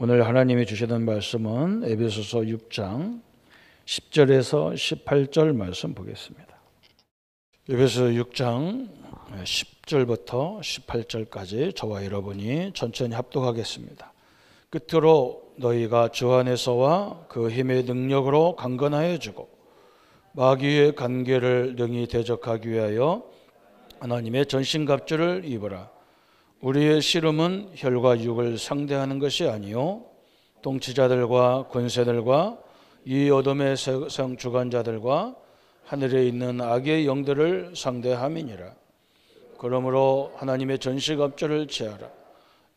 오늘 하나님이 주시는 말씀은 에베소서 6장 10절에서 18절 말씀 보겠습니다. 에베소서 6장 10절부터 18절까지 저와 여러분이 천천히 합독하겠습니다. 끝으로 너희가 주 안에서와 그 힘의 능력으로 강건하여 주고 마귀의 관계를 능히 대적하기 위하여 하나님의 전신갑주를 입으라. 우리의 씨름은 혈과 육을 상대하는 것이 아니요 통치자들과 권세들과 이 어둠의 세상 주관자들과 하늘에 있는 악의 영들을 상대함이니라. 그러므로 하나님의 전신갑주를 취하라.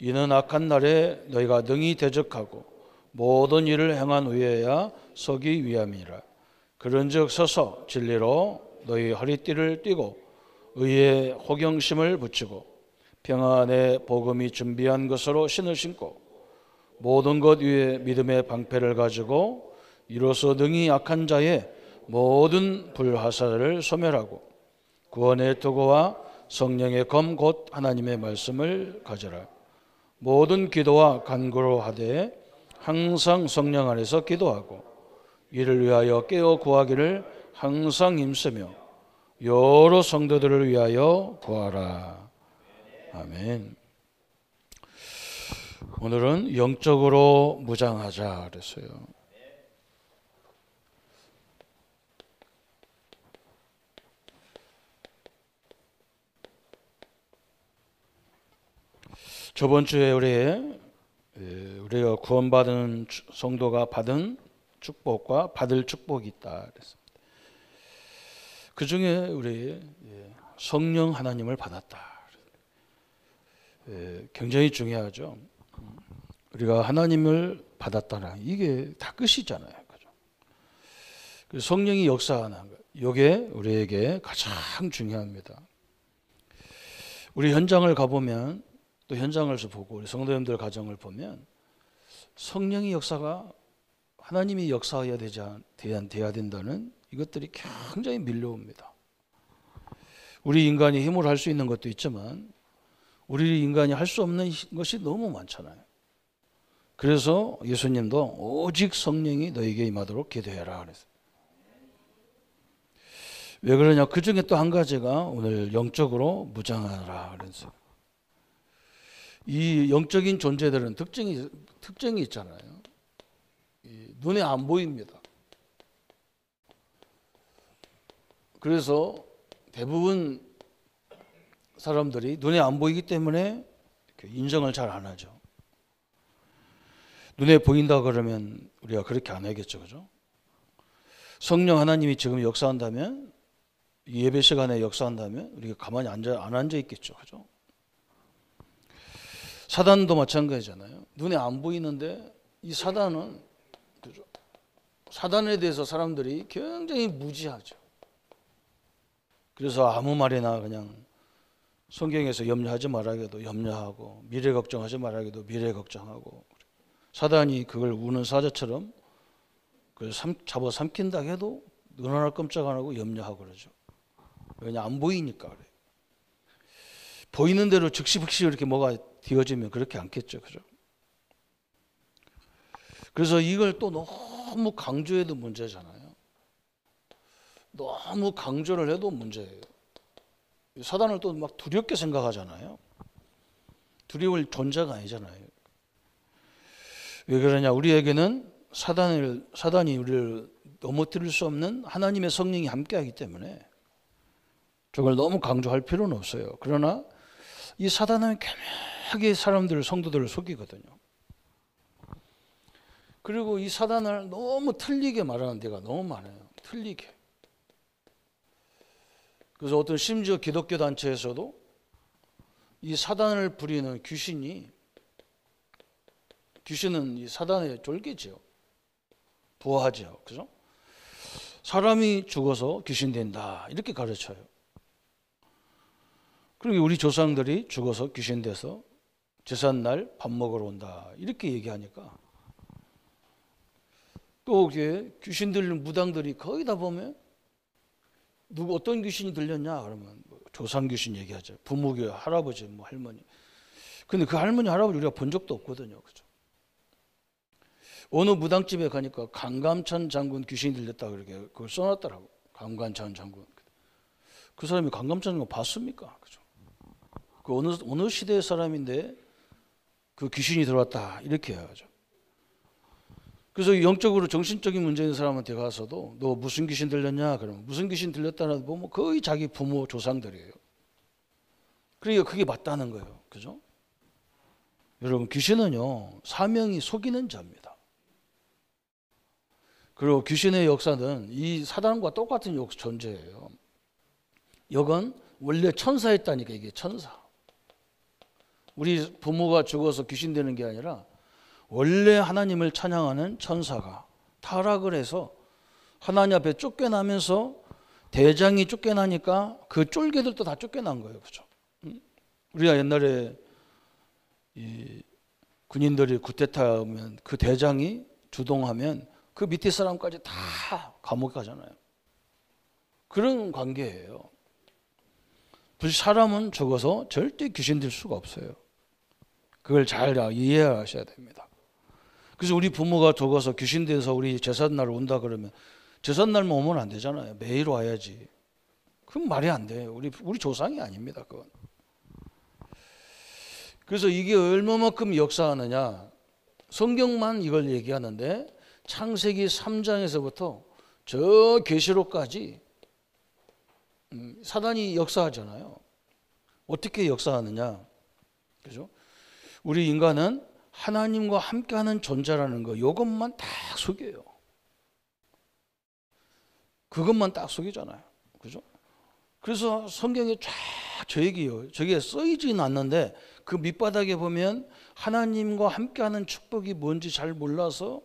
이는 악한 날에 너희가 능히 대적하고 모든 일을 행한 후에야 서기 위함이라. 그런즉 서서 진리로 너희 허리띠를 띠고 의의 호경심을 붙이고 평안의 복음이 준비한 것으로 신을 신고 모든 것 위에 믿음의 방패를 가지고 이로써 능히 악한 자의 모든 불화살을 소멸하고 구원의 도구와 성령의 검 곧 하나님의 말씀을 가져라. 모든 기도와 간구로 하되 항상 성령 안에서 기도하고 이를 위하여 깨어 구하기를 항상 힘쓰며 여러 성도들을 위하여 구하라. 아멘. 오늘은 영적으로 무장하자 그랬어요. 저번 주에 우리가 구원받은 성도가 받은 축복과 받을 축복이 있다 그랬습니다. 그 중에 우리 성령 하나님을 받았다. 굉장히 중요하죠. 우리가 하나님을 받았다는 이게 다 끝이잖아요. 그죠? 성령이 역사하는 것, 이게 우리에게 가장 중요합니다. 우리 현장을 가보면 또 현장에서 보고 우리 성도님들 가정을 보면 성령의 역사가 하나님이 역사해야 돼야 된다는 이것들이 굉장히 밀려옵니다. 우리 인간이 힘으로 할 수 있는 것도 있지만 우리 인간이 할 수 없는 것이 너무 많잖아요. 그래서 예수님도 오직 성령이 너에게 임하도록 기도해라 그랬어요. 왜 그러냐? 그 중에 또 한 가지가 오늘 영적으로 무장하라 그랬어요. 이 영적인 존재들은 특징이 있잖아요. 눈에 안 보입니다. 그래서 대부분 사람들이 눈에 안 보이기 때문에 인정을 잘 안 하죠. 눈에 보인다 그러면 우리가 그렇게 안 하겠죠. 그죠? 성령 하나님이 지금 역사한다면 예배 시간에 역사한다면 우리가 가만히 안 앉아 있겠죠. 그죠? 사단도 마찬가지잖아요. 눈에 안 보이는데 이 사단은 그죠? 사단에 대해서 사람들이 굉장히 무지하죠. 그래서 아무 말이나 그냥 성경에서 염려하지 말라기도 염려하고 미래 걱정하지 말라기도 미래 걱정하고 사단이 그걸 우는 사자처럼 그걸 잡아삼킨다 해도 눈 하나 깜짝 안 하고 염려하고 그러죠. 왜냐 안 보이니까 그래요. 보이는 대로 즉시 이렇게 뭐가 되어지면 그렇게 않겠죠. 그죠? 그래서 이걸 또 너무 강조해도 문제잖아요. 너무 강조를 해도 문제예요. 사단을 또 막 두렵게 생각하잖아요. 두려울 존재가 아니잖아요. 왜 그러냐? 우리에게는 사단이 우리를 넘어뜨릴 수 없는 하나님의 성령이 함께하기 때문에 저걸 너무 강조할 필요는 없어요. 그러나 이 사단은 교묘하게 성도들을 속이거든요. 그리고 이 사단을 너무 틀리게 말하는 데가 너무 많아요. 틀리게. 그래서 어떤 심지어 기독교 단체에서도 이 사단을 부리는 귀신은 이 사단의 졸개지요. 부하죠. 그죠? 사람이 죽어서 귀신 된다. 이렇게 가르쳐요. 그리고 우리 조상들이 죽어서 귀신 돼서 제삿날 밥 먹으러 온다. 이렇게 얘기하니까 또 귀신 들린 무당들이 거의 다 보면 어떤 귀신이 들렸냐 그러면 조상 귀신 얘기하죠. 부모, 할아버지, 할머니. 근데 그 할머니, 할아버지 우리가 본 적도 없거든요. 그죠? 어느 무당집에 가니까 강감찬 장군 귀신이 들렸다 그렇게 그걸 써놨더라고. 강감찬 장군. 그 사람이 강감찬 장군 봤습니까? 그죠? 그 어느 시대의 사람인데 그 귀신이 들어왔다 이렇게 해야죠. 그래서 영적으로 정신적인 문제 있는 사람한테 가서도 너 무슨 귀신 들렸냐? 그러면 무슨 귀신 들렸다는 보면 거의 자기 부모 조상들이에요. 그러니까 그게 맞다는 거예요. 그죠? 여러분 귀신은요 사명이 속이는 자입니다. 그리고 귀신의 역사는 이 사단과 똑같은 존재예요. 역은 원래 천사였다니까. 이게 천사. 우리 부모가 죽어서 귀신 되는 게 아니라 원래 하나님을 찬양하는 천사가 타락을 해서 하나님 앞에 쫓겨나면서 대장이 쫓겨나니까 그 쫄개들도 다 쫓겨난 거예요. 그죠? 우리가 옛날에 이 군인들이 쿠데타하면 그 대장이 주동하면 그 밑에 사람까지 다 감옥에 가잖아요. 그런 관계예요. 사람은 죽어서 절대 귀신 될 수가 없어요. 그걸 잘 이해하셔야 됩니다. 그래서 우리 부모가 죽어서 귀신 돼서 우리 제삿날 온다 그러면 제삿날만 오면 안 되잖아요. 매일 와야지. 그건 말이 안 돼요. 우리 조상이 아닙니다. 그건. 그래서 이게 얼마만큼 역사하느냐. 성경만 이걸 얘기하는데 창세기 3장에서부터 저 계시록까지 사단이 역사하잖아요. 어떻게 역사하느냐. 그죠? 우리 인간은 하나님과 함께하는 존재라는 거 이것만 딱 속여요. 그것만 딱 속이잖아요. 그죠? 그래서 성경에 쫙 저 얘기요. 저게 써있지는 않는데 그 밑바닥에 보면 하나님과 함께하는 축복이 뭔지 잘 몰라서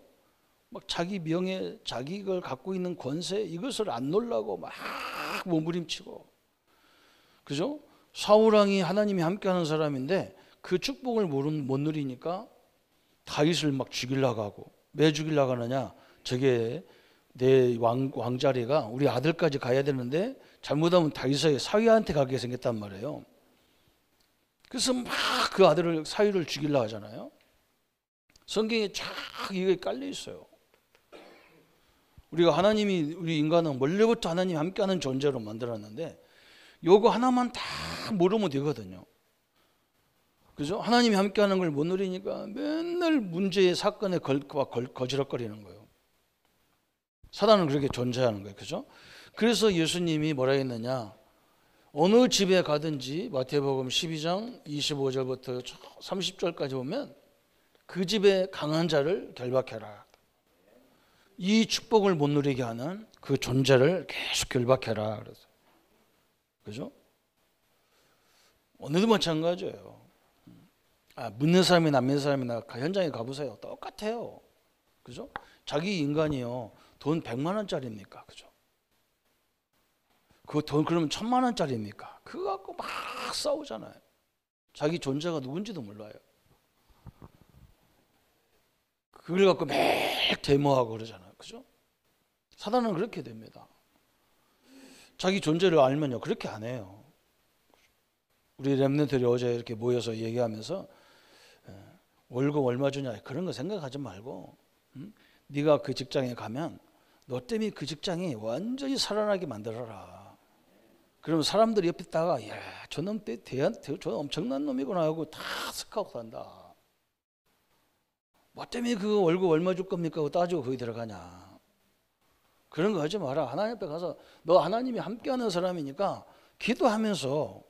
막 자기 명예, 자기 걸 갖고 있는 권세 이것을 안 놀라고 막 몸부림치고, 그죠? 사울왕이 하나님이 함께하는 사람인데 그 축복을 못 누리니까 다윗을 막 죽이려고 하고. 왜 죽이려고 하느냐? 저게 내 왕자리가 우리 아들까지 가야 되는데 잘못하면 다윗의 사위한테 가게 생겼단 말이에요. 그래서 막 그 아들을 사위를 죽이려고 하잖아요. 성경에 쫙 이게 깔려 있어요. 우리가 하나님이 우리 인간은 원래부터 하나님이 함께하는 존재로 만들었는데 요거 하나만 다 모르면 되거든요. 그죠? 하나님이 함께하는 걸 못 누리니까 맨날 문제의 사건에 거지럭거리는 거예요. 사단은 그렇게 존재하는 거예요. 그죠? 그래서 예수님이 뭐라 했느냐? 어느 집에 가든지 마태복음 12장 25절부터 30절까지 보면 그 집에 강한 자를 결박해라. 이 축복을 못 누리게 하는 그 존재를 계속 결박해라. 그래서. 그죠? 오늘도 마찬가지예요. 믿는 사람이나 안 믿는 사람이나 현장에 가보세요. 똑같아요. 그죠? 자기 인간이요. 돈 100만 원짜리입니까? 그죠? 그 돈 그러면 1000만 원짜리입니까? 그거 갖고 막 싸우잖아요. 자기 존재가 누군지도 몰라요. 그걸 갖고 매일 데모하고 그러잖아요. 그죠? 사단은 그렇게 됩니다. 자기 존재를 알면요. 그렇게 안 해요. 우리 렘넌트들이 어제 이렇게 모여서 얘기하면서 월급 얼마 주냐 그런 거 생각하지 말고 네가 그 직장에 가면 너 때문에 그 직장이 완전히 살아나게 만들어라. 그러면 사람들이 옆에 있다가 야 저놈 저 엄청난 놈이구나 하고 다 스카우트 한다. 뭐 때문에 그 월급 얼마 줄 겁니까? 하고 따지고 거기 들어가냐. 그런 거 하지 마라. 하나님 앞에 가서 너 하나님이 함께하는 사람이니까 기도하면서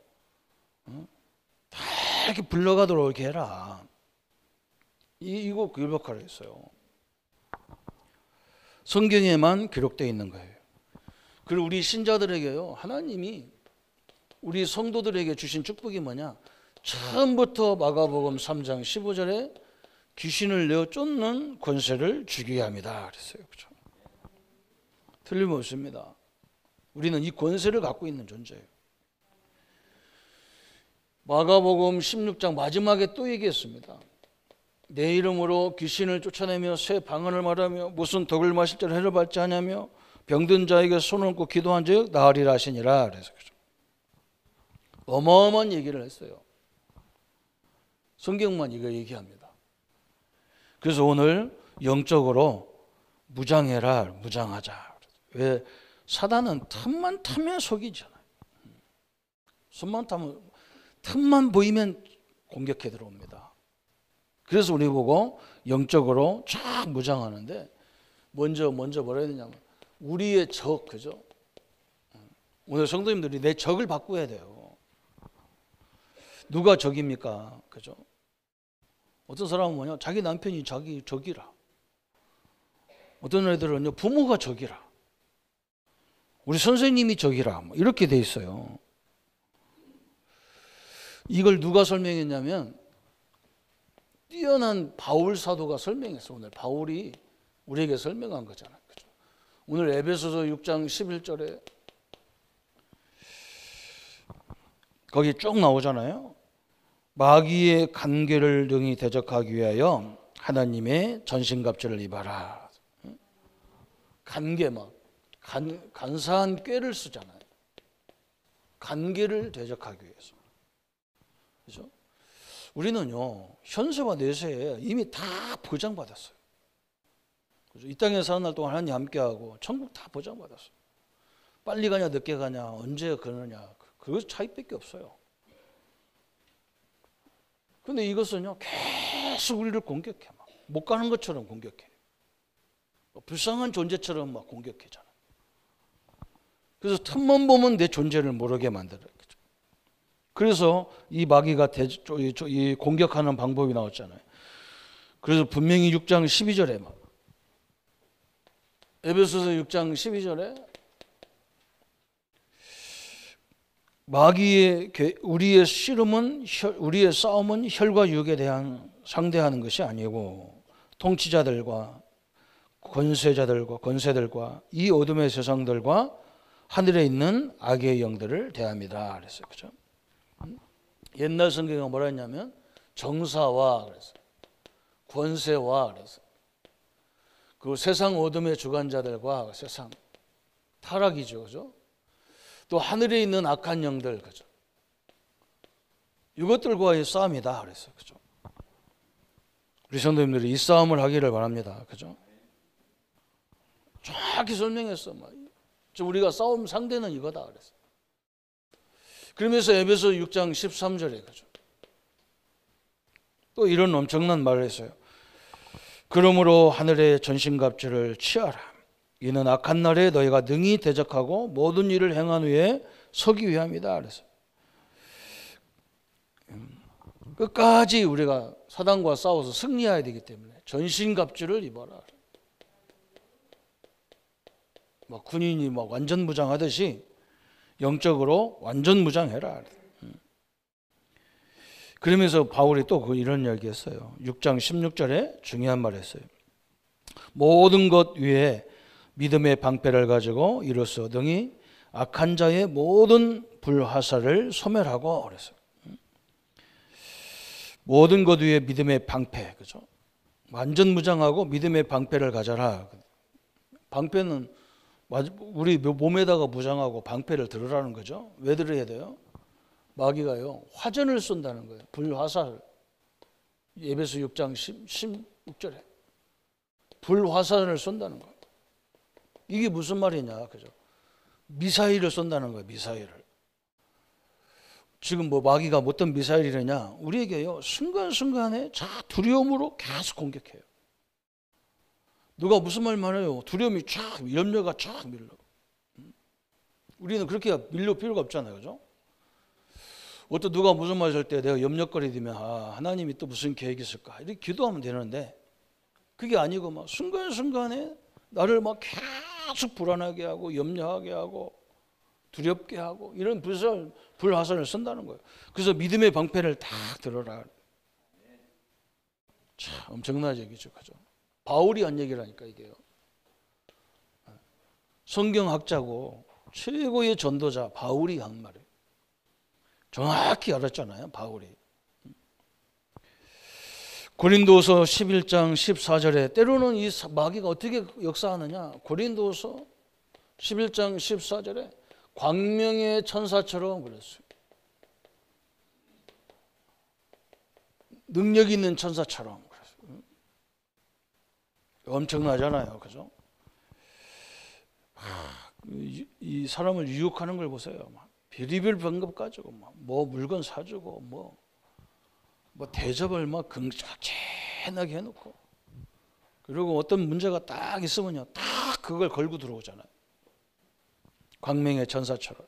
다 이렇게 불러가도록 이렇게 해라. 이거 결박하라 했어요. 성경에만 기록되어 있는 거예요. 그리고 우리 신자들에게요, 하나님이 우리 성도들에게 주신 축복이 뭐냐? 처음부터 마가복음 3장 15절에 귀신을 내어 쫓는 권세를 주게 합니다. 그랬어요. 그렇죠? 틀림없습니다. 우리는 이 권세를 갖고 있는 존재예요. 마가복음 16장 마지막에 또 얘기했습니다. 내 이름으로 귀신을 쫓아내며 새 방언을 말하며 무슨 독을 마실 줄 해를 받지 않으며 병든 자에게 손을 얹고 기도한 즉 나으리라 하시니라. 그래서 어마어마한 얘기를 했어요. 성경만 이거 얘기합니다. 그래서 오늘 영적으로 무장해라, 무장하자. 왜? 사단은 틈만 타면 속이잖아요. 손만 타면, 틈만 보이면 공격해 들어옵니다. 그래서 우리 보고 영적으로 쫙 무장하는데 먼저 뭐라 해야 되냐면 우리의 적, 그죠? 오늘 성도님들이 내 적을 바꾸어야 돼요. 누가 적입니까? 그죠? 어떤 사람은 뭐냐? 자기 남편이 자기 적이라. 어떤 애들은요, 부모가 적이라. 우리 선생님이 적이라. 뭐 이렇게 돼 있어요. 이걸 누가 설명했냐면 뛰어난 바울 사도가 설명했어. 오늘 바울이 우리에게 설명한 거잖아요. 그죠? 오늘 에베소서 6장 11절에 거기 쭉 나오잖아요. 마귀의 간계를 능히 대적하기 위하여 하나님의 전신갑주를 입어라. 간계 막 간사한 꾀를 쓰잖아요. 간계를 대적하기 위해서. 그죠? 우리는요, 현세와 내세에 이미 다 보장받았어요. 그죠? 이 땅에 사는 날 동안 하나님 함께하고 천국 다 보장받았어요. 빨리 가냐 늦게 가냐 언제 그러냐 그것 차이밖에 없어요. 근데 이것은요, 계속 우리를 공격해. 막. 못 가는 것처럼 공격해. 불쌍한 존재처럼 막 공격하잖아. 그래서 틈만 보면 내 존재를 모르게 만들어요. 그래서 이 마귀가 이 공격하는 방법이 나왔잖아요. 그래서 분명히 6장 12절에 막 에베소서 6장 12절에 마귀의 우리의 씨름은 우리의 싸움은 혈과 육에 대한 상대하는 것이 아니고 통치자들과 권세들과 이 어둠의 세상들과 하늘에 있는 악의 영들을 대합니다. 그랬어요. 그죠? 옛날 성경에 뭐라 했냐면 정사와 그랬어요. 권세와 그랬어요. 그 세상 어둠의 주관자들과 세상 타락이죠. 그죠? 또 하늘에 있는 악한 영들, 그죠? 이것들과의 싸움이다 그랬어요. 그죠? 우리 성도님들이 이 싸움을 하기를 바랍니다. 그죠? 정확히 설명했어. 우리가 싸움 상대는 이거다 그랬어요. 그러면서 에베소 6장 13절에 그죠? 또 이런 엄청난 말을 했어요. 그러므로 하늘의 전신갑주를 취하라. 이는 악한 날에 너희가 능히 대적하고 모든 일을 행한 후에 서기 위함이다. 그래서 끝까지 우리가 사단과 싸워서 승리해야 되기 때문에 전신갑주를 입어라. 막 군인이 막 완전 무장하듯이 영적으로 완전 무장해라. 그러면서 바울이 또 이런 이야기했어요. 6장 16절에 중요한 말을 했어요. 모든 것 위에 믿음의 방패를 가지고 이로써 능히 악한 자의 모든 불화살을 소멸하고 그랬어요. 모든 것 위에 믿음의 방패, 그죠? 완전 무장하고 믿음의 방패를 가져라. 방패는 우리 몸에다가 무장하고 방패를 들으라는 거죠. 왜 들어야 돼요? 마귀가요, 화전을 쏜다는 거예요. 불화살. 에베소 6장 16절에 불화살을 쏜다는 거예요. 이게 무슨 말이냐, 그죠? 미사일을 쏜다는 거예요. 미사일을. 지금 마귀가 어떤 미사일이냐? 우리에게요, 순간순간에 두려움으로 계속 공격해요. 누가 무슨 말만 해요? 두려움이 염려가 밀려. 우리는 그렇게 밀릴 필요가 없잖아요, 그죠? 어떤 누가 무슨 말 할 때 내가 염려거리면 하나님이 또 무슨 계획이 있을까? 이렇게 기도하면 되는데 그게 아니고 순간순간에 나를 계속 불안하게 하고 염려하게 하고 두렵게 하고 이런 불화살을 쓴다는 거예요. 그래서 믿음의 방패를 다 들어라. 참 엄청난 얘기죠, 그죠? 바울이 한 얘기라니까 이게요. 성경학자고 최고의 전도자 바울이 한 말이에요. 정확히 알았잖아요, 바울이. 고린도서 11장 14절에 때로는 이 마귀가 어떻게 역사하느냐? 고린도서 11장 14절에 광명의 천사처럼 그랬어요. 능력 있는 천사처럼 그랬어요. 엄청나잖아요, 그죠? 이 사람을 유혹하는 걸 보세요. 막 별의별 방법 가지고 뭐 물건 사주고 뭐 대접을 막 긍정하게 해놓고, 그리고 어떤 문제가 딱 있으면요, 딱 그걸 걸고 들어오잖아요. 광명의 전사처럼.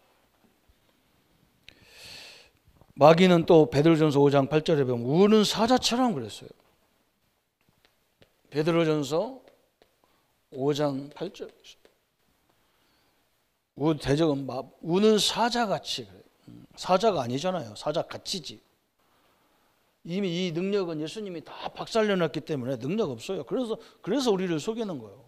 마귀는 또 베드로전서 5장 8절에 보면 우는 사자처럼 그랬어요. 베드로전서 5장 8절. 대적은 우는 사자같이 그래요. 사자가 아니잖아요. 사자같이지. 이미 이 능력은 예수님이 다 박살내놨기 때문에 능력 없어요. 그래서 우리를 속이는 거예요.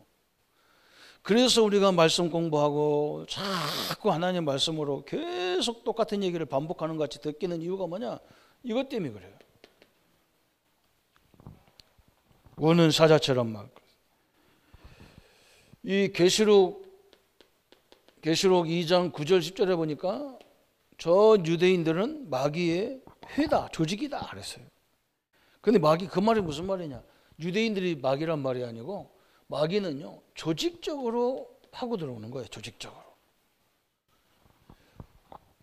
그래서 우리가 말씀 공부하고 자꾸 하나님 말씀으로 계속 똑같은 얘기를 반복하는 것 같이 듣기는 이유가 뭐냐? 이것 때문에 그래요. 우는 사자처럼 막. 이 계시록 2장 9절 10절에 보니까 저 유대인들은 마귀의 회다, 조직이다 그랬어요. 근데 마귀, 그 말이 무슨 말이냐? 유대인들이 마귀란 말이 아니고 마귀는요, 조직적으로 파고 들어오는 거예요. 조직적으로.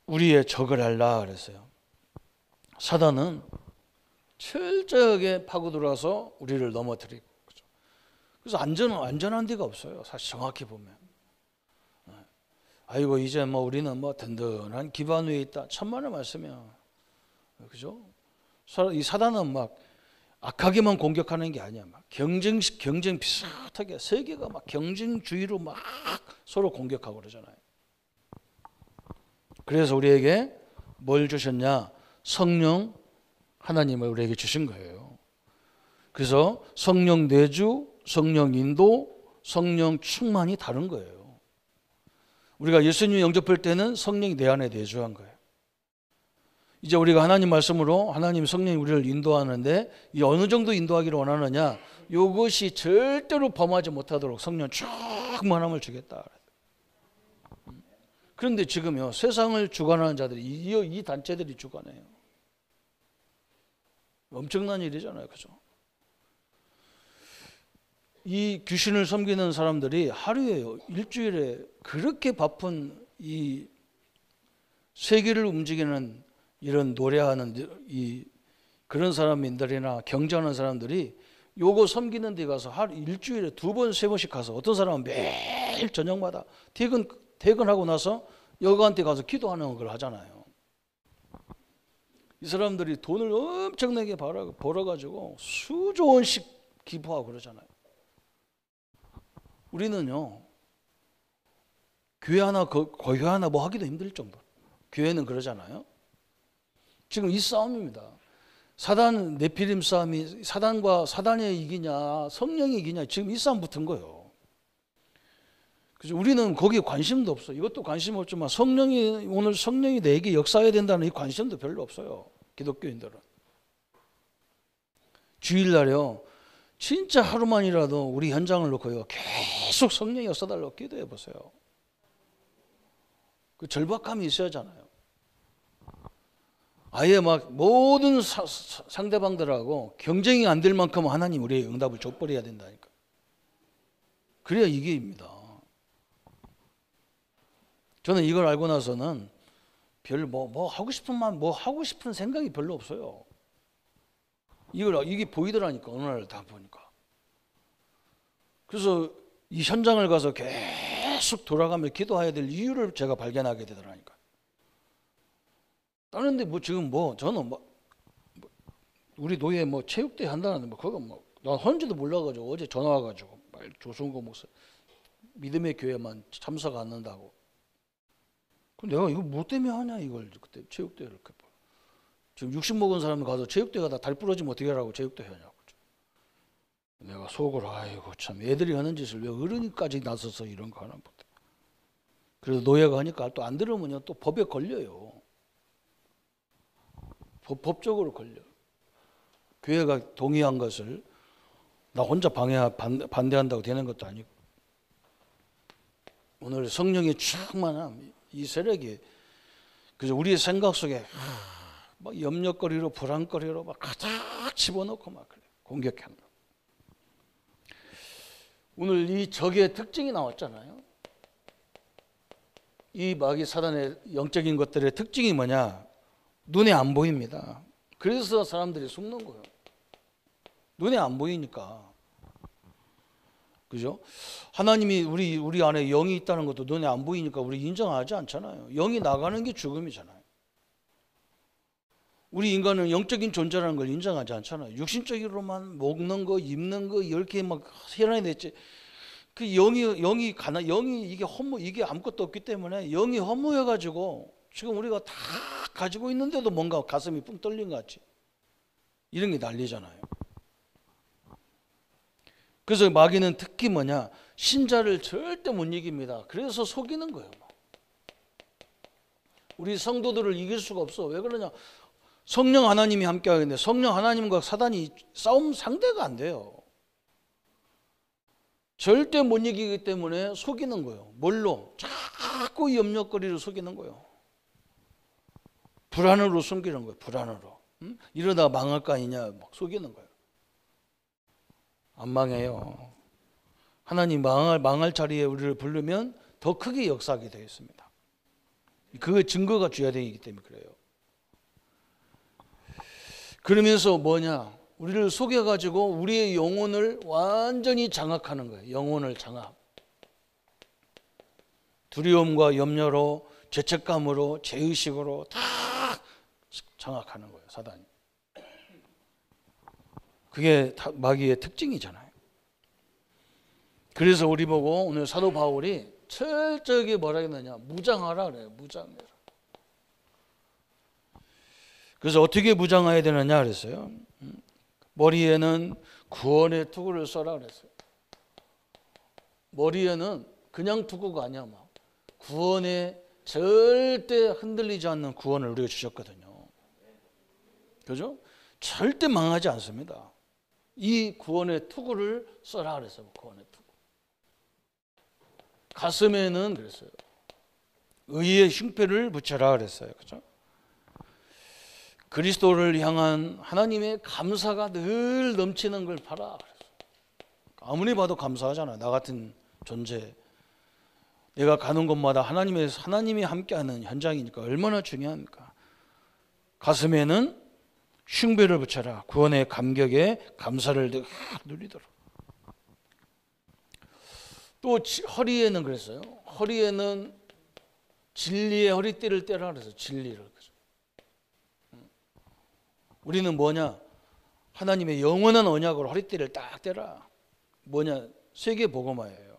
우리의 적을 알라 그랬어요. 사단은 철저하게 파고 들어와서 우리를 넘어뜨리고. 그래서 안전한 데가 없어요. 사실 정확히 보면. 아이고 이제 뭐 우리는 뭐 든든한 기반 위에 있다. 천만의 말씀이야. 그죠? 이 사단은 막 악하게만 공격하는 게 아니야. 막 경쟁 비슷하게 세계가 막 경쟁주의로 막 서로 공격하고 그러잖아요. 그래서 우리에게 뭘 주셨냐? 성령 하나님을 우리에게 주신 거예요. 그래서 성령 내주, 성령 인도, 성령 충만이 다른 거예요. 우리가 예수님 영접할 때는 성령이 내 안에 내주한 거예요. 이제 우리가 하나님 말씀으로 하나님 성령이 우리를 인도하는데, 이 어느 정도 인도하기를 원하느냐? 이것이 절대로 범하지 못하도록 성령 충만함을 주겠다. 그런데 지금요, 세상을 주관하는 자들이 이 단체들이 주관해요. 엄청난 일이잖아요, 그죠? 이 귀신을 섬기는 사람들이 하루에 일주일에 그렇게 바쁜 이 세계를 움직이는 이런 노래하는 그런 사람들이나 경전하는 사람들이 요거 섬기는 데 가서 하루 일주일에 2번 3번씩 가서, 어떤 사람은 매일 저녁마다 퇴근하고 나서 여가한테 가서 기도하는 걸 하잖아요. 이 사람들이 돈을 엄청나게 벌어가지고 수조 원씩 기부하고 그러잖아요. 우리는요, 교회 하나 거회 하나 뭐 하기도 힘들 정도. 교회는 그러잖아요. 지금 이 싸움입니다. 사단 네피림 싸움이 사단이 이기냐 성령이 이기냐, 지금 이 싸움 붙은 거예요. 그래서 우리는 거기에 관심도 없어. 이것도 관심 없지만 오늘 성령이 내게 역사해야 된다는 이 관심도 별로 없어요. 기독교인들은. 주일날요, 진짜 하루만이라도 우리 현장을 놓고요, 계속 성령이 역사달라고 기도해 보세요. 그 절박함이 있어야 하잖아요. 아예 막 모든 상대방들하고 경쟁이 안 될 만큼 하나님 우리의 응답을 줘버려야 된다니까. 그래야 이게입니다. 저는 이걸 알고 나서는 별 뭐 하고 싶은 생각이 별로 없어요. 이게 보이더라니까, 어느 날 다 보니까. 그래서 이 현장을 가서 계속 돌아가며 기도해야 될 이유를 제가 발견하게 되더라니까. 다른데 지금 저는 우리 노예 체육대회 한다는데 그거 나 헌지도 몰라가지고 어제 전화 와가지고 조성고 목사 믿음의 교회만 참석 안 한다고. 그럼 내가 이거 뭐 때문에 하냐, 이걸 그때 체육대회를. 지금 60 먹은 사람이 가서 체육대회 가다 다리 부러지면 어떻게 하라고 체육대회 하냐고. 내가 속으로 아이고 참 애들이 하는 짓을 왜 어른이까지 나서서 이런 거 하나 보다. 그래서 노예가 하니까 또 안 들으면요 또 법에 걸려요. 법적으로 걸려. 교회가 동의한 것을 나 혼자 반대한다고 되는 것도 아니고. 오늘 성령의 충만함, 이 세력이 그래서 우리의 생각 속에 막 염려거리로 불안거리로 막 가득 집어넣고 막 그래 공격하는 거. 오늘 이 적의 특징이 나왔잖아요. 이 마귀 사단의 영적인 것들의 특징이 뭐냐? 눈에 안 보입니다. 그래서 사람들이 숨는 거예요. 눈에 안 보이니까. 그죠? 하나님이 우리 안에 영이 있다는 것도 눈에 안 보이니까 우리 인정하지 않잖아요. 영이 나가는 게 죽음이잖아요. 우리 인간은 영적인 존재라는 걸 인정하지 않잖아요. 육신적으로만 먹는 거, 입는 거 이렇게 막 혈안이 됐지. 그 영이 이게 이게 아무것도 없기 때문에 영이 허무해가지고 지금 우리가 다 가지고 있는데도 뭔가 가슴이 뿡 뚫린 것 같지. 이런 게 난리잖아요. 그래서 마귀는 특히 뭐냐? 신자를 절대 못 이깁니다. 그래서 속이는 거예요. 우리 성도들을 이길 수가 없어. 왜 그러냐? 성령 하나님이 함께 하겠는데 성령 하나님과 사단이 싸움 상대가 안 돼요. 절대 못 이기기 때문에 속이는 거예요. 뭘로? 자꾸 염려거리를 속이는 거예요. 불안으로 숨기는 거예요. 불안으로. 이러다가 망할 거 아니냐 막 속이는 거예요. 안 망해요. 하나님 망할 자리에 우리를 부르면 더 크게 역사하게 되어 있습니다. 그 증거가 주어야 되기 때문에 그래요. 그러면서 뭐냐? 우리를 속여가지고 우리의 영혼을 완전히 장악하는 거예요. 영혼을 장악. 두려움과 염려로, 죄책감으로, 죄의식으로 다 장악하는 거예요. 사단이. 그게 마귀의 특징이잖아요. 그래서 우리 보고 오늘 사도 바울이 철저하게 뭐라 했느냐? 무장하라 그래요. 무장해라. 그래서 어떻게 무장해야 되느냐 그랬어요. 머리에는 구원의 투구를 써라 그랬어요. 머리에는 그냥 투구가 아니야. 막 구원에 절대 흔들리지 않는 구원을 우리가 주셨거든요. 그죠? 절대 망하지 않습니다. 이 구원의 투구를 써라 그랬어요. 구원의 투구. 가슴에는 그랬어요. 의의 흉패를 붙여라 그랬어요. 그죠? 그리스도를 향한 하나님의 감사가 늘 넘치는 걸 봐라. 아무리 봐도 감사하잖아. 나 같은 존재. 내가 가는 곳마다 하나님이 함께하는 현장이니까 얼마나 중요합니까? 가슴에는 흉배를 붙여라. 구원의 감격에 감사를 누리도록. 또 허리에는 그랬어요. 허리에는 진리의 허리띠를 떼라 그래서 진리를. 우리는 뭐냐? 하나님의 영원한 언약으로 허리띠를 딱 떼라. 뭐냐? 세계복음화예요.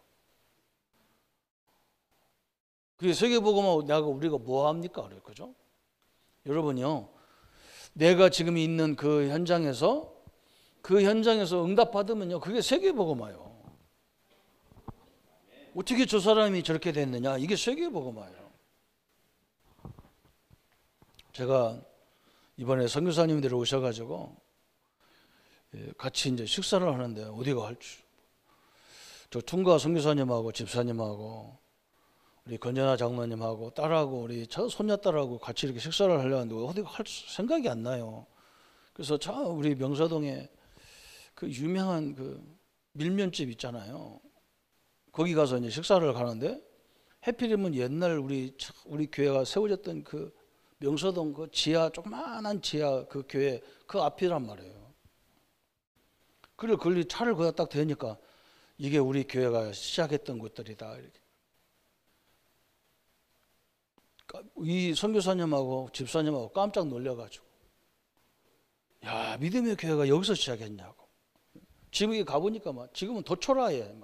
그게 세계복음화 우리가 뭐 합니까? 그죠? 여러분요, 내가 지금 있는 그 현장에서 응답받으면요, 그게 세계복음화예요. 어떻게 저 사람이 저렇게 됐느냐? 이게 세계복음화예요. 제가 이번에 선교사님들이 오셔가지고 같이 이제 식사를 하는데 어디가 할지. 저 퉁가 선교사님하고 집사님하고 우리 건전아 장로님하고 딸하고 우리 저 손녀딸하고 같이 이렇게 식사를 하려는데 어디가 할 생각이 안 나요. 그래서 우리 명사동에 그 유명한 그 밀면집 있잖아요. 거기 가서 이제 식사를 가는데 해필이면 옛날 우리 교회가 세워졌던 그 명서동 그 조그만한 지하 그 교회 그 앞이란 말이에요. 그래 차를 거기다 딱 대니까 이게 우리 교회가 시작했던 곳들이다. 이렇게. 이 선교사님하고 집사님하고 깜짝 놀려가지고, 야, 믿음의 교회가 여기서 시작했냐고. 지금 가보니까 지금은 더 초라해.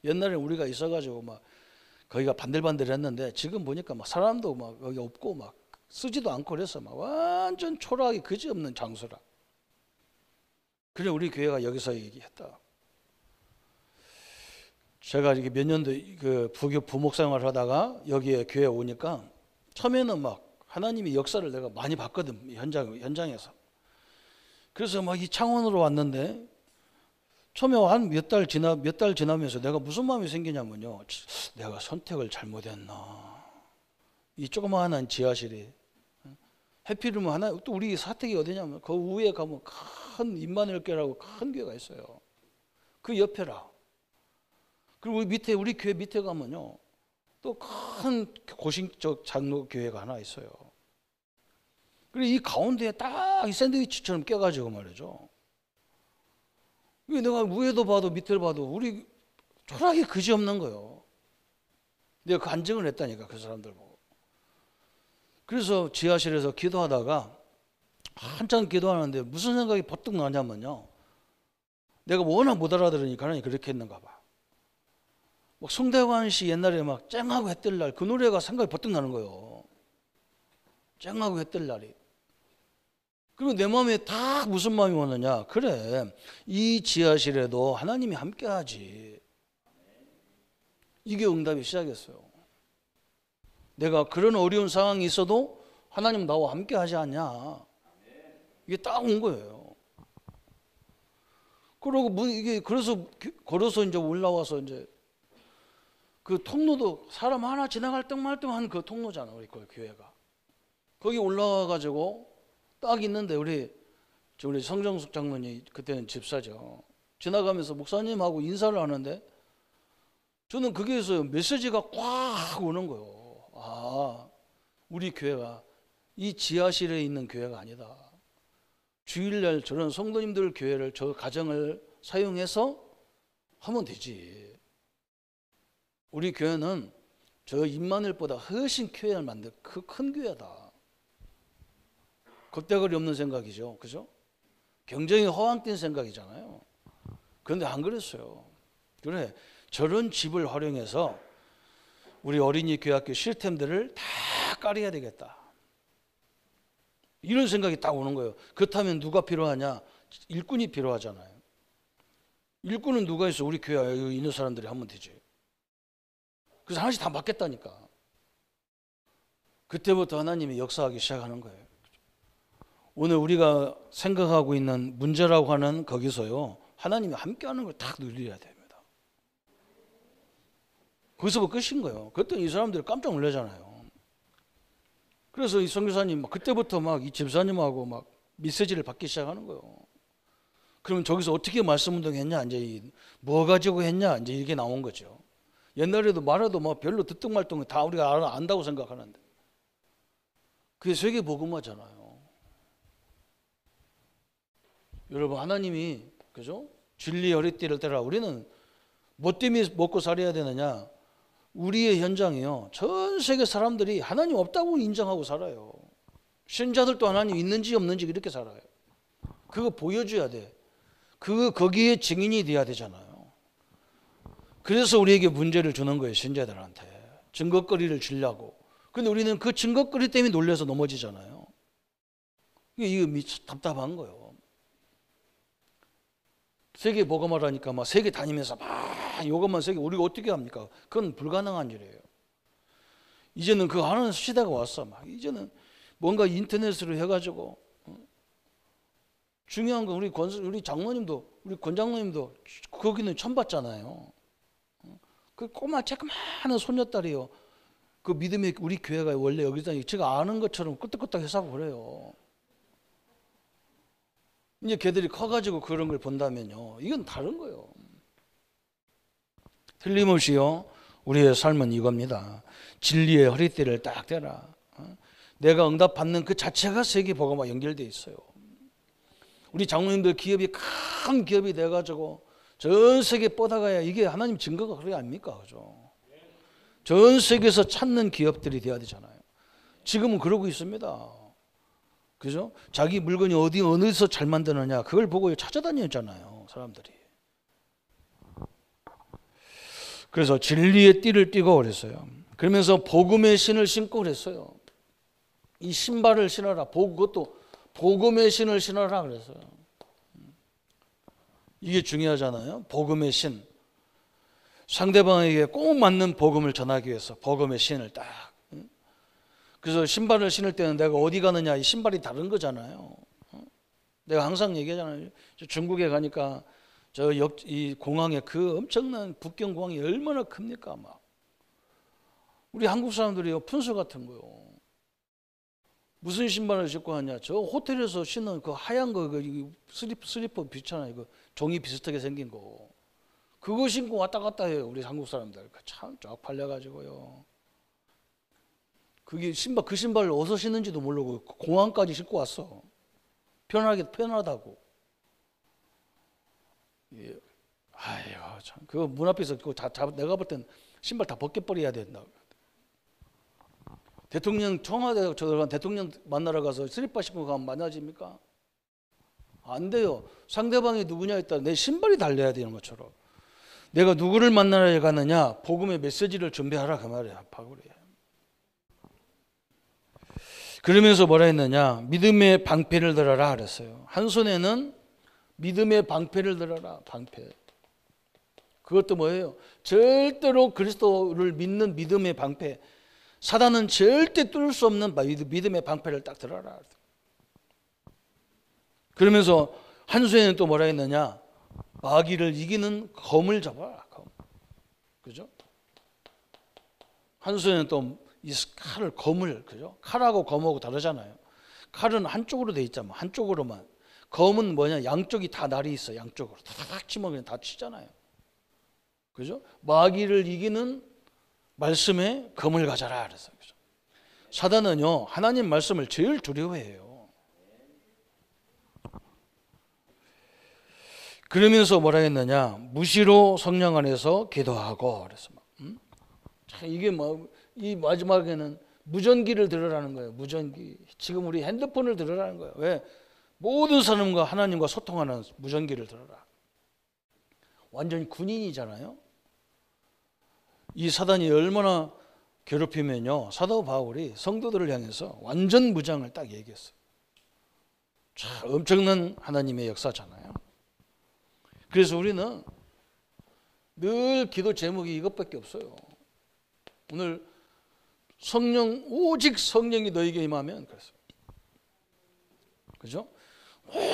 옛날에 우리가 있어가지고 거기가 반들반들했는데 지금 보니까 사람도 여기 없고 쓰지도 않고 그래서 완전 초라하게 그지없는 장소라. 그래 우리 교회가 여기서 얘기했다. 제가 이렇게 몇 년도 그 부목 생활을 하다가 여기에 교회 오니까 처음에는 하나님의 역사를 내가 많이 봤거든. 현장에서. 그래서 이 창원으로 왔는데 처음에 한 몇 달 지나면서 내가 무슨 마음이 생기냐면요. 내가 선택을 잘못했나. 이 조그마한 지하실이. 해피룸은 또 우리 사택이 어디냐면 그 위에 가면 큰 임마누엘교회라고 큰 교회가 있어요. 그 옆에라. 그리고 우리 교회 밑에 가면요, 또 큰 고신적 장로 교회가 하나 있어요. 그리고 이 가운데에 딱 이 샌드위치처럼 껴가지고 말이죠. 이게 내가 위에도 봐도 밑에도 봐도 우리 초라하게 그지없는 거예요. 내가 간증을 했다니까, 그 사람들 보고. 그래서 지하실에서 기도하다가 한참 기도하는데 무슨 생각이 버뜩 나냐면요, 내가 워낙 못 알아들으니까 하나님 그렇게 했는가 봐. 막 송대관 씨 옛날에 막 쨍하고 했던 날 그 노래가 생각이 버뜩 나는 거예요. 쨍하고 했던 날이. 그리고 내 마음에 딱 무슨 마음이 오느냐, 그래, 이 지하실에도 하나님이 함께하지. 이게 응답이 시작했어요. 내가 그런 어려운 상황이 있어도 하나님 나와 함께하지 않냐, 이게 딱 온 거예요. 그러고 이게 그래서 걸어서 이제 올라와서 이제 그 통로도 사람 하나 지나갈 때 말때한 그 통로잖아, 우리 그 교회가. 거기 올라와 가지고 딱 있는데 우리 성정숙 장로님, 그때는 집사죠, 지나가면서 목사님하고 인사를 하는데 저는 거기에서 메시지가 꽉 오는 거예요. 아, 우리 교회가 이 지하실에 있는 교회가 아니다. 주일날 저런 성도님들 교회를, 저 가정을 사용해서 하면 되지. 우리 교회는 저 임마늘보다 훨씬 교회를 만든 그 큰 교회다. 겁대거리 없는 생각이죠, 그죠? 굉장히 허황된 생각이잖아요. 그런데 안 그랬어요. 그래, 저런 집을 활용해서 우리 어린이 교회학교 시스템들을 다 깔아야 되겠다, 이런 생각이 딱 오는 거예요. 그렇다면 누가 필요하냐? 일꾼이 필요하잖아요. 일꾼은 누가 있어? 우리 교회에 있는 사람들이 하면 되지. 그래서 하나씩 다 맡겠다니까. 그때부터 하나님이 역사하기 시작하는 거예요. 오늘 우리가 생각하고 있는 문제라고 하는 거기서요, 하나님이 함께하는 걸 딱 누려야 됩니다. 거기서 끝인 거예요. 그때 이 사람들이 깜짝 놀라잖아요. 그래서 이 선교사님 그때부터 막 이 집사님하고 막 메시지를 받기 시작하는 거예요. 그러면 저기서 어떻게 말씀 운동했냐, 이제 뭐 가지고 했냐, 이제 이게 나온 거죠. 옛날에도 말해도 뭐 별로 듣든 말든 다 우리가 안다고 생각하는데 그게 세계 복음화잖아요. 여러분, 하나님이, 그죠? 진리의 허리띠를 떼라. 우리는 뭐 때문에 먹고 살아야 되느냐? 우리의 현장이요, 전 세계 사람들이 하나님 없다고 인정하고 살아요. 신자들도 하나님 있는지 없는지 이렇게 살아요. 그거 보여줘야 돼. 거기에 증인이 돼야 되잖아요. 그래서 우리에게 문제를 주는 거예요, 신자들한테. 증거거리를 주려고. 근데 우리는 그 증거거리 때문에 놀라서 넘어지잖아요. 이게 답답한 거예요. 세계 복음화라니까 막 세계 다니면서 막 이것만 세계, 우리가 어떻게 합니까? 그건 불가능한 일이에요. 이제는 그거 하는 시대가 왔어. 막 이제는 뭔가 인터넷으로 해가지고, 중요한 건 우리 장로님도, 우리 권장로님도 거기는 처음 봤잖아요. 그 조그마한 손녀딸이요, 그 믿음의 우리 교회가 원래 여기서 제가 아는 것처럼 끄떡끄떡해서 그래요. 이제 걔들이 커가지고 그런 걸 본다면요, 이건 다른 거예요. 틀림없이요, 우리의 삶은 이겁니다. 진리의 허리띠를 딱 대라. 내가 응답받는 그 자체가 세계 복음과 연결되어 있어요. 우리 장로님들 기업이 큰 기업이 돼가지고 전 세계 뻗어가야 이게 하나님 증거가 그게 아닙니까, 그죠? 전 세계에서 찾는 기업들이 돼야 되잖아요. 지금은 그러고 있습니다. 그죠? 자기 물건이 어디서 잘 만드느냐, 그걸 보고 찾아다녔잖아요, 사람들이. 그래서 진리의 띠를 띠고 그랬어요. 그러면서 복음의 신을 신고 그랬어요. 이 신발을 신어라. 그것도 복음의 신을 신어라 그랬어요. 이게 중요하잖아요. 복음의 신. 상대방에게 꼭 맞는 복음을 전하기 위해서 복음의 신을 딱. 그래서 신발을 신을 때는 내가 어디 가느냐, 이 신발이 다른 거잖아요. 내가 항상 얘기하잖아요. 중국에 가니까 이 공항에 그 엄청난 북경 공항이 얼마나 큽니까? 막 우리 한국 사람들이요, 푼수 같은 거요. 무슨 신발을 신고 하냐? 저 호텔에서 신는 그 하얀 거, 그 슬리퍼 비슷하잖아요. 그 종이 비슷하게 생긴 거. 그거 신고 왔다 갔다 해요. 우리 한국 사람들 참 쪽팔려가지고요. 그게 신발, 그 신발을 어디서 신는지도 모르고 공항까지 신고 왔어. 편하다고. 예. 아이고 참, 그거 문 앞에서 그거 내가 볼 땐 신발 다 벗겨버려야 된다. 대통령 청와대 대통령 만나러 가서 슬리퍼 신고 가면 만나집니까? 안 돼요. 상대방이 누구냐 했다 내 신발이 달려야 되는 것처럼. 내가 누구를 만나러 가느냐 복음의 메시지를 준비하라 그 말이야. 바울이. 그러면서 뭐라 했느냐 믿음의 방패를 들어라 그랬어요. 한 손에는 믿음의 방패를 들어라. 방패. 그것도 뭐예요? 절대로 그리스도를 믿는 믿음의 방패. 사단은 절대 뚫을 수 없는 믿음의 방패를 딱 들어라. 그러면서 한 손에는 또 뭐라 했느냐 마귀를 이기는 검을 잡아라. 검. 그죠? 한 손에는 또 이 칼을 검을, 그죠? 칼하고 검하고 다르잖아요. 칼은 한쪽으로 돼 있잖아. 한쪽으로만. 검은 뭐냐? 양쪽이 다 날이 있어. 양쪽으로 탁 치면 그냥 다 치잖아요. 그죠? 마귀를 이기는 말씀에 검을 가져라 그래서. 그죠? 사단은요 하나님 말씀을 제일 두려워해요. 그러면서 뭐라 했느냐? 무시로 성령 안에서 기도하고 그래서 막. 자, 이게 뭐 이 마지막에는 무전기를 들으라는 거예요. 무전기. 지금 우리 핸드폰을 들으라는 거예요. 왜? 모든 사람과 하나님과 소통하는 무전기를 들어라. 완전히 군인이잖아요. 이 사단이 얼마나 괴롭히면요. 사도 바울이 성도들을 향해서 완전 무장을 딱 얘기했어요. 자, 엄청난 하나님의 역사잖아요. 그래서 우리는 늘 기도 제목이 이것밖에 없어요. 오늘 오직 성령이 너에게 임하면 그래서 그죠?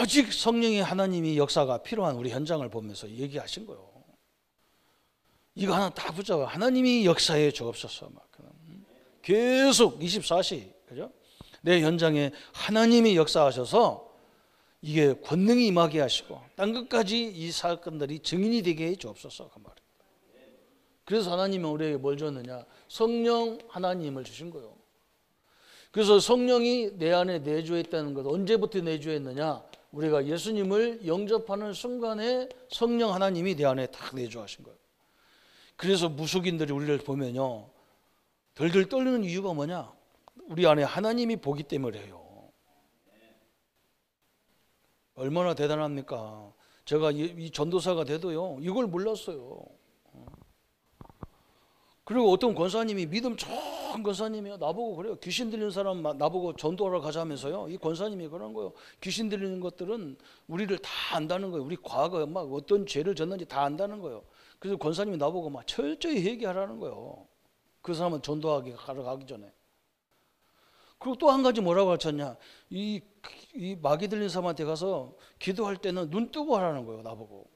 오직 성령의 하나님이 역사가 필요한 우리 현장을 보면서 얘기하신 거예요. 이거 하나 다 붙잡아. 하나님이 역사에 주옵소서. 막 계속 24시 그죠? 내 현장에 하나님이 역사하셔서 이게 권능이 임하게 하시고 딴 것까지 이 사건들이 증인이 되게 해 주옵소서 그 말이에요. 그래서 하나님은 우리에게 뭘 줬느냐? 성령 하나님을 주신 거예요. 그래서 성령이 내 안에 내주했다는 것 언제부터 내주했느냐? 우리가 예수님을 영접하는 순간에 성령 하나님이 내 안에 딱 내주하신 거예요. 그래서 무속인들이 우리를 보면요 덜덜 떨리는 이유가 뭐냐? 우리 안에 하나님이 보기 때문에요. 얼마나 대단합니까? 제가 이 전도사가 돼도요 이걸 몰랐어요. 그리고 어떤 권사님이 믿음 좋은 권사님이요 나보고 그래요. 귀신 들리는 사람 나보고 전도하러 가자면서요. 이 권사님이 그런 거예요. 귀신 들리는 것들은 우리를 다 안다는 거예요. 우리 과거에 막 어떤 죄를 졌는지 다 안다는 거예요. 그래서 권사님이 나보고 막 철저히 회개하라는 거예요. 그 사람은 전도하기 가기 전에. 그리고 또 한 가지 뭐라고 가르쳤냐? 이 마귀 들린 사람한테 가서 기도할 때는 눈 뜨고 하라는 거예요. 나보고.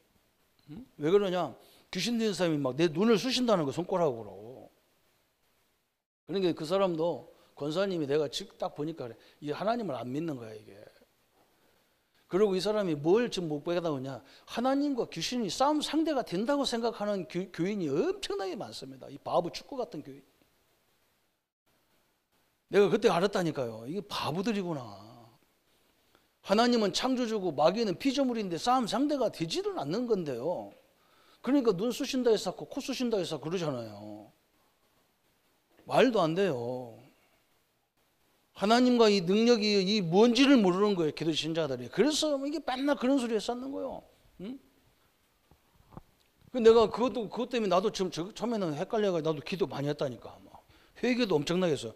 왜 그러냐? 귀신 들린 사람이 막 내 눈을 쑤신다는 거 손가락으로. 그러니까 그 사람도 권사님이 내가 딱 보니까 그래. 이 하나님을 안 믿는 거야 이게. 그리고 이 사람이 뭘 지금 못 깨달았냐? 하나님과 귀신이 싸움 상대가 된다고 생각하는 교인이 엄청나게 많습니다. 이 바보 축구 같은 교인. 내가 그때 알았다니까요. 이게 바보들이구나. 하나님은 창조주고 마귀는 피조물인데 싸움 상대가 되지를 않는 건데요. 그러니까 눈 쑤신다 해서 코 쑤신다 해서 그러잖아요. 말도 안 돼요. 하나님과 이 능력이 이 뭔지를 모르는 거예요. 기도 신자들이. 그래서 이게 맨날 그런 소리 했었는 거예요. 응? 내가 그것 때문에 나도 지금 처음에는 헷갈려가지고 나도 기도 많이 했다니까. 회개도 엄청나게 했어.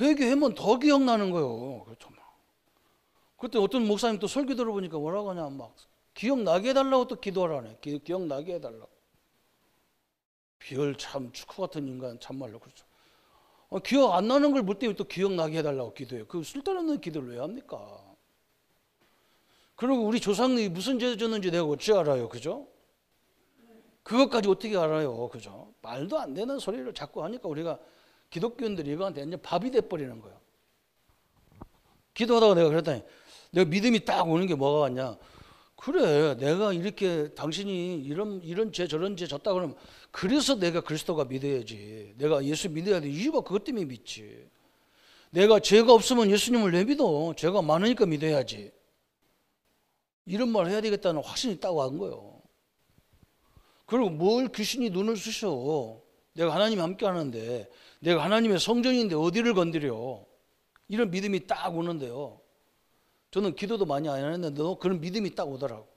회개하면 더 기억나는 거예요. 그렇죠. 그때 어떤 목사님 또 설교 들어보니까 뭐라고 하냐. 막 기억나게 해달라고 또 기도하라네. 기억나게 해달라고. 비열 참 축구 같은 인간 참말로 그렇죠. 기억 안 나는 걸 물 때문에 또 기억나게 해달라고 기도해요. 그 쓸데없는 기도를 왜 합니까? 그리고 우리 조상들이 무슨 죄 졌는지 내가 어찌 알아요. 그죠? 그것까지 어떻게 알아요. 그죠? 말도 안 되는 소리를 자꾸 하니까 우리가 기독교인들이 이거한테 완전 밥이 돼버리는 거예요. 기도하다가 내가 그랬더니 내가 믿음이 딱 오는 게 뭐가 왔냐. 그래, 내가 이렇게 당신이 이런 죄 저런 죄 졌다 그러면 그래서 내가 그리스도가 믿어야지. 내가 예수 믿어야 돼. 이유가 그것 때문에 믿지. 내가 죄가 없으면 예수님을 왜 믿어? 죄가 많으니까 믿어야지. 이런 말 해야 되겠다는 확신이 딱 온 거예요. 그리고 뭘 귀신이 눈을 쑤셔. 내가 하나님이 함께 하는데, 내가 하나님의 성전인데 어디를 건드려. 이런 믿음이 딱 오는데요. 저는 기도도 많이 안 했는데도 그런 믿음이 딱 오더라고.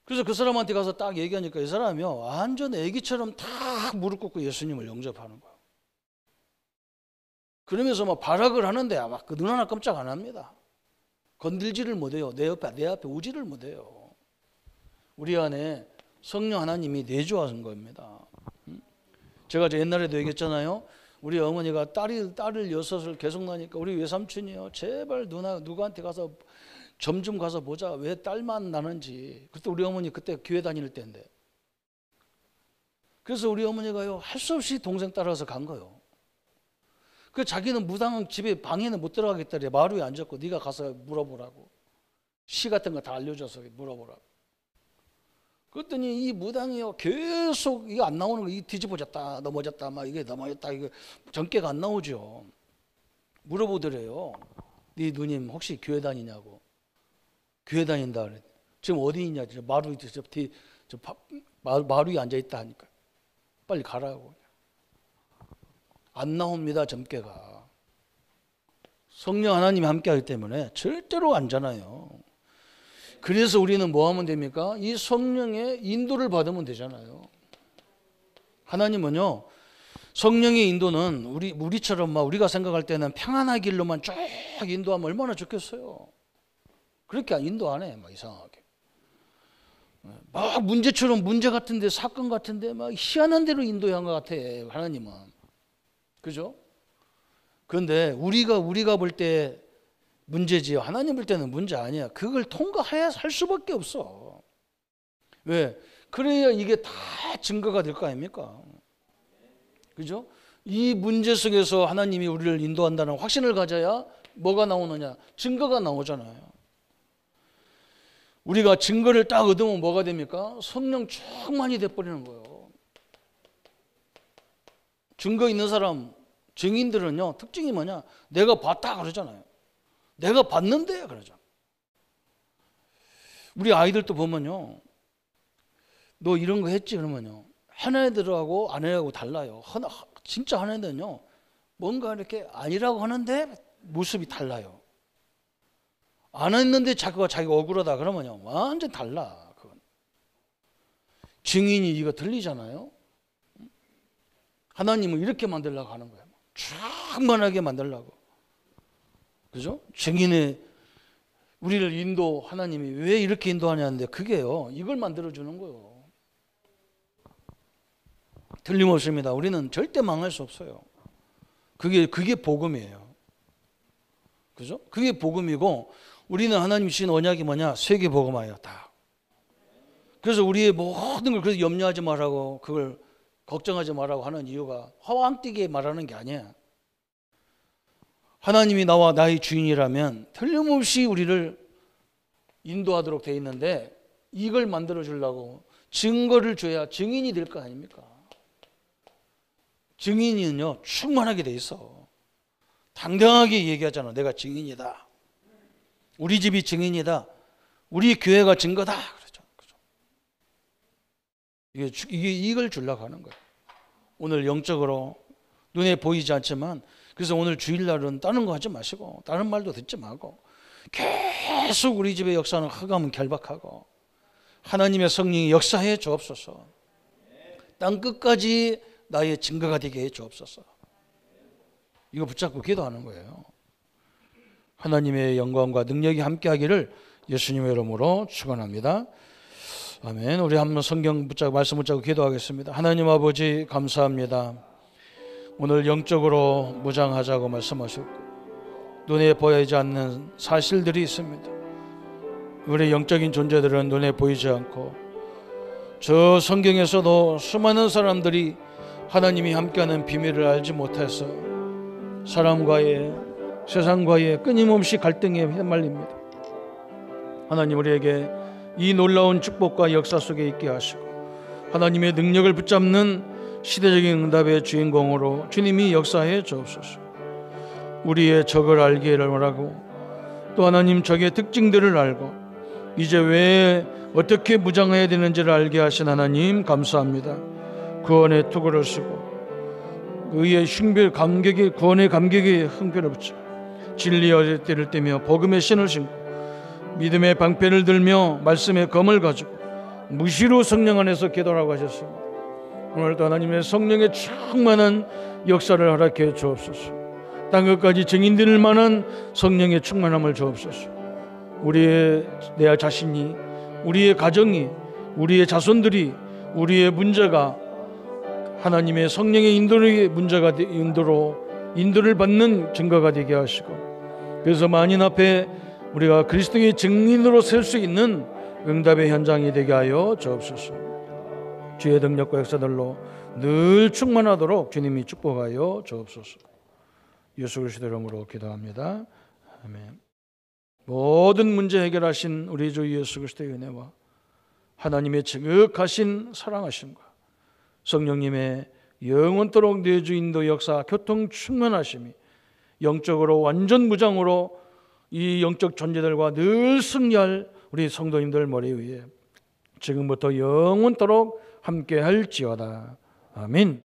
그래서 그 사람한테 가서 딱 얘기하니까 이 사람이요, 완전 애기처럼 딱 무릎 꿇고 예수님을 영접하는 거예요. 그러면서 막 발악을 하는데 막 그 눈 하나 깜짝 안 합니다. 건들지를 못해요. 내 앞에 오지를 못해요. 우리 안에 성령 하나님이 내주하신 겁니다. 제가 옛날에도 얘기했잖아요. 우리 어머니가 딸을 여섯을 계속 낳으니까 우리 외삼촌이요, 제발 누구한테 가서 점 좀 가서 보자. 왜 딸만 나는지. 그때 우리 어머니 그때 교회 다닐 때인데. 그래서 우리 어머니가요, 할 수 없이 동생 따라서 간 거예요. 그 자기는 무당 집에 방에는 못 들어가겠다래. 마루에 앉았고 네가 가서 물어보라고. 시 같은 거 다 알려줘서 물어보라고. 그랬더니 이 무당이요, 계속 이거 안 나오는 거, 이 뒤집어졌다 넘어졌다 막 이게 넘어졌다 이게 전개가 안 나오죠. 물어보더래요. 네 누님 혹시 교회 다니냐고. 교회 다닌다 그래. 지금 어디 있냐? 마루에 앉아 있다 하니까 빨리 가라고. 안 나옵니다, 점괘가. 성령 하나님이 함께하기 때문에 절대로 안 자나요. 그래서 우리는 뭐 하면 됩니까? 이 성령의 인도를 받으면 되잖아요. 하나님은요, 성령의 인도는 우리처럼 막 우리가 생각할 때는 평안한 길로만 쭉 인도하면 얼마나 좋겠어요. 그렇게 인도 안 해, 막 이상하게. 막 문제처럼 문제 같은데, 사건 같은데 막 희한한 대로 인도한 것 같아, 하나님은. 그죠? 그런데 우리가 볼 때 문제지요. 하나님 볼 때는 문제 아니야. 그걸 통과해야 할 수밖에 없어. 왜? 그래야 이게 다 증거가 될 거 아닙니까? 그죠? 이 문제 속에서 하나님이 우리를 인도한다는 확신을 가져야 뭐가 나오느냐? 증거가 나오잖아요. 우리가 증거를 딱 얻으면 뭐가 됩니까? 성령 충만이 돼버리는 거예요. 증거 있는 사람, 증인들은요, 특징이 뭐냐? 내가 봤다 그러잖아요. 내가 봤는데 그러죠. 우리 아이들도 보면요, 너 이런 거 했지 그러면요, 한 애들하고 안 애하고 달라요. 진짜 한 애들은요, 뭔가 이렇게 아니라고 하는데 모습이 달라요. 안 했는데 자기가 억울하다 그러면요, 완전 달라. 그건. 증인이 이거 들리잖아요. 하나님은 이렇게 만들려고 하는 거예요. 충만하게 만들려고. 그죠? 증인의 우리를 하나님이 왜 이렇게 인도하냐는데 그게요, 이걸 만들어주는 거예요. 틀림없습니다. 우리는 절대 망할 수 없어요. 그게 복음이에요. 그죠? 그게 복음이고, 우리는 하나님 주신 언약이 뭐냐? 세계 복음화예요, 다. 그래서 우리의 모든 걸 그래서 염려하지 말라고, 그걸 걱정하지 말라고 하는 이유가 화왕뛰게 말하는 게 아니야. 하나님이 나와 나의 주인이라면 틀림없이 우리를 인도하도록 돼 있는데, 이걸 만들어 주려고 증거를 줘야 증인이 될 거 아닙니까? 증인은요, 충만하게 돼 있어. 당당하게 얘기하잖아. 내가 증인이다. 우리 집이 증인이다. 우리 교회가 증거다. 그렇죠. 이걸 주려고 하는 거예요. 오늘 영적으로 눈에 보이지 않지만, 그래서 오늘 주일날은 다른 거 하지 마시고, 다른 말도 듣지 말고, 계속 우리 집의 역사는 흑암은 결박하고, 하나님의 성령이 역사해 주옵소서. 땅 끝까지 나의 증거가 되게 해 주옵소서. 이거 붙잡고 기도하는 거예요. 하나님의 영광과 능력이 함께하기를 예수님의 이름으로 축원합니다. 아멘. 우리 한번 성경 붙잡고 말씀 붙잡고 기도하겠습니다. 하나님 아버지 감사합니다. 오늘 영적으로 무장하자고 말씀하셨고, 눈에 보이지 않는 사실들이 있습니다. 우리 영적인 존재들은 눈에 보이지 않고, 저 성경에서도 수많은 사람들이 하나님이 함께하는 비밀을 알지 못해서 사람과의, 세상과의 끊임없이 갈등에 휘말립니다. 하나님 우리에게 이 놀라운 축복과 역사 속에 있게 하시고 하나님의 능력을 붙잡는 시대적인 응답의 주인공으로 주님이 역사해 주옵소서. 우리의 적을 알기를 원하고 또 하나님 적의 특징들을 알고 이제 왜 어떻게 무장해야 되는지를 알게 하신 하나님 감사합니다. 구원의 투구를 쓰고 의의 흉배 감격이 구원의 감격이 흥패를 붙이고 진리의 띠를 떼며 복음의 신을 신고 믿음의 방패를 들며 말씀의 검을 가지고 무시로 성령 안에서 기도하라고 하셨습니다. 오늘도 하나님의 성령의 충만한 역사를 허락해 주옵소서. 땅 끝까지 증인될 만한 성령의 충만함을 주옵소서. 우리의 내 자신이, 우리의 가정이, 우리의 자손들이, 우리의 문제가 하나님의 성령의 인도의 문제가 인도를 받는 증거가 되게 하시고 그래서 만인 앞에 우리가 그리스도의 증인으로 설 수 있는 응답의 현장이 되게 하여 주옵소서. 주의 능력과 역사들로 늘 충만하도록 주님이 축복하여 주옵소서. 예수 그리스도 이름으로 기도합니다. 아멘. 모든 문제 해결하신 우리 주 예수 그리스도의 은혜와 하나님의 지극하신 사랑하심과 성령님의 영원토록 내주 인도 역사 교통 충만하심이 영적으로 완전 무장으로 이 영적 존재들과 늘 승리할 우리 성도님들 머리 위에 지금부터 영원토록 함께 할지어다. 아멘.